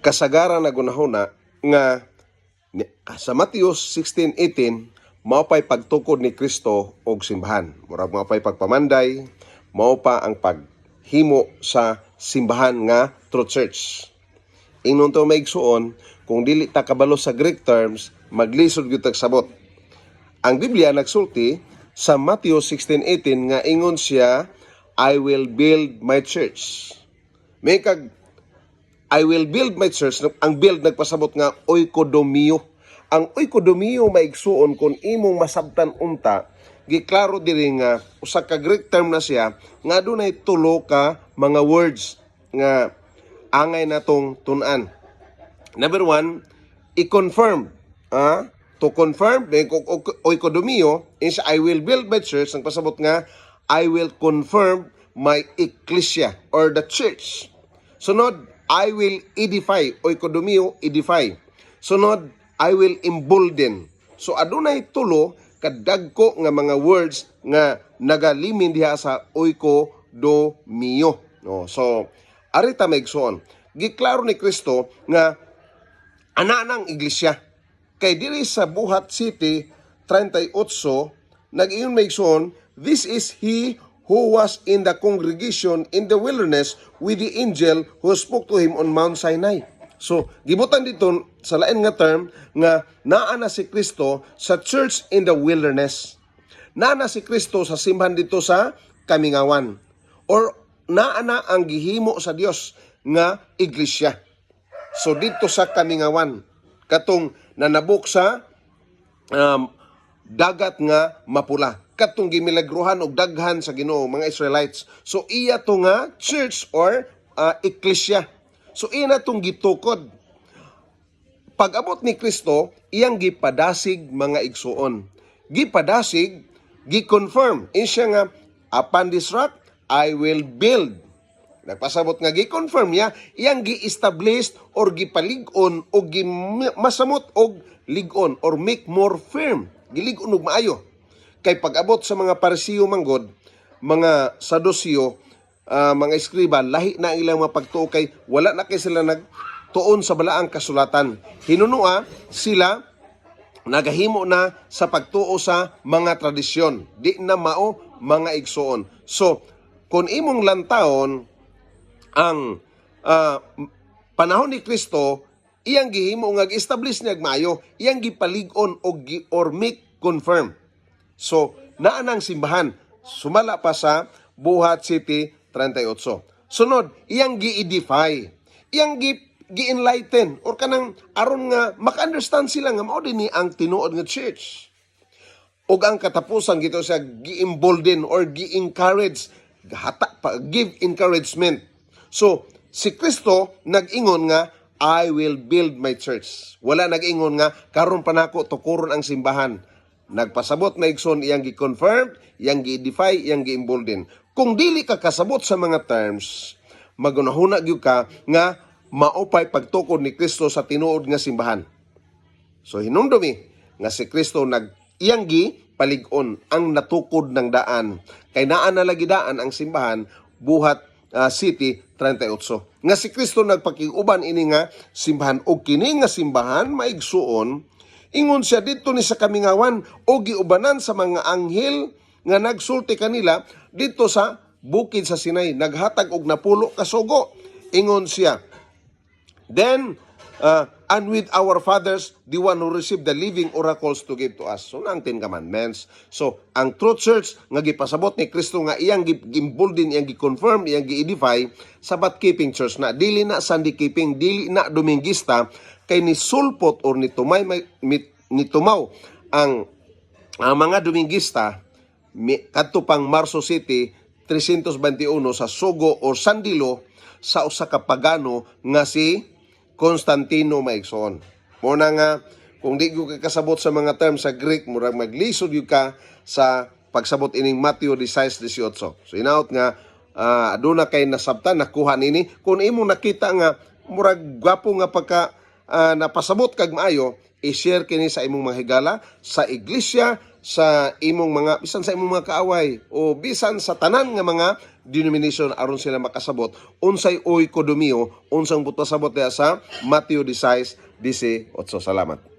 kasagaran na gunahuna nga sa Matthew 16:18 mao pay pagtukod ni Kristo og simbahan. Murag mao pay pagpamanday, mao pa ang paghimo sa simbahan nga true church. Ingnon to maigsuon, kung dili ta kabalo sa Greek terms, maglisod gyud tag sabot. Ang Biblia nagsulti sa Matthew 16:18 nga ingon siya, I will build my church. May kag I will build my church. Ang build nagpasabot nga oikodomio. Ang oikodomio maigsuon kung imong masabtan unta, giklaro diri nga usa ka Greek term na siya nga dunay tulo ka mga words nga angay natong tun-an. Number 1, i-confirm. To confirm, oikodomio is I will build my church. Ang pasabot nga I will confirm my ecclesia or the church. Sunod, I will edify. Oikodomio, edify. Sunod, I will embolden. So adunay tulo kadagko nga mga words nga nagalimin diha sa oikodomio. No, so arita maigsoon. Giklaro ni Kristo nga ana ng iglesia. Kay diri sa Buhat City 38 nag-ingon maigsoon, this is he who was in the congregation in the wilderness with the angel who spoke to him on Mount Sinai. So, gibutan dito sa lain nga term nga naa na si Kristo sa church in the wilderness. Naa na si Kristo sa simbahan dito sa Kamingawan. Or naa na ang gihimo sa Dios nga iglesia. So, dito sa Kamingawan, katong nanabok sa dagat nga mapula. Katong gimilagruhan og daghan sa Ginoo mga Israelites. So iya to nga church or ecclesia. So iya na tong gitukod. Pag-abot ni Kristo, iyang gipadasig mga igsuon. Gipadasig, gi-confirm. Siya nga, upon this rock, I will build. Nagpasabot nga gi-confirm niya, iyang gi-establish or gipalig-on o masamot og lig-on or make more firm. Gilig-on og maayo. Kay pag-abot sa mga Parisiyo manggod, mga Saduseo, mga Eskriba, lahi na ilang mga pagtuo kay wala na kay sila nagtuon sa balaang kasulatan. Hinunua sila nagahimo na sa pagtuo sa mga tradisyon. Di na mao mga igsuon. So, kung imong lantawon ang panahon ni Kristo, iyang gihimo nga gi-establish niya maayo, iyang gipalig-on or make confirm. So, naa nang simbahan. Sumala pa sa Buhat City 38. Sunod, iyang gi-edify. Iyang gi-enlighten or kanang aron nga maka-understand sila nga mao dinhi ang tinuod nga church. Ug ang katapusan gito sa gi-embolden or gi-encourage, give encouragement. So, si Kristo nag-ingon nga I will build my church. Wala nag-ingon nga karon pa nako tukuron ang simbahan. Nagpasabot na igsoon, iyang gi-confirm, iyang gi-edify, iyang gi-embolden. Kung dili ka kasabot sa mga terms, magunahuna gyud ka nga maupay pagtukod ni Kristo sa tinuod nga simbahan. So hinumdumi nga si Kristo iyang gi-palig-on ang natukod ng daan. Kay naa na lagi daan ang simbahan, Buhat City 38. Nga si Kristo nagpakiuban ini nga simbahan o kini nga simbahan maigsuon. Ingon siya dito ni sa Kamingawan o giubanan sa mga anghel nga nagsulti kanila dito sa bukid sa Sinai. Naghatag og napulo ka sugo. Ingon siya, then, and with our fathers, the one who received the living oracles to give to us. So, ang 10 Commandments. So, ang true church nga gipasabot ni Kristo nga iyang gimboldin, iyang gi-confirm, iyang gi-edify, Sabbath keeping church na. Dili na Sunday keeping, dili na Dominguista, kay ni sulpot or ni tumaw ang mga Dominguista kadto pang Marso City 321 sa Sugo o Sandilo sa usa ka pagano nga si Constantino maigsoon. Muna nga kung di ko kasabot sa mga terms sa Greek, murag maglisod yung ka sa pagsabot ining Matthew 16:18. So inaot nga aduna kay nasabtan nakuha nini kung imong nakita nga murag gwapo nga pagka napasabot kag maayo, i-share kini sa imong mga higala, sa iglesia, sa imong mga bisan sa imong mga kaaway o bisan sa tanan nga mga denomination aron sila makasabot unsay oikodomio, unsang buto sabot diha sa Mateo 16:18. Salamat.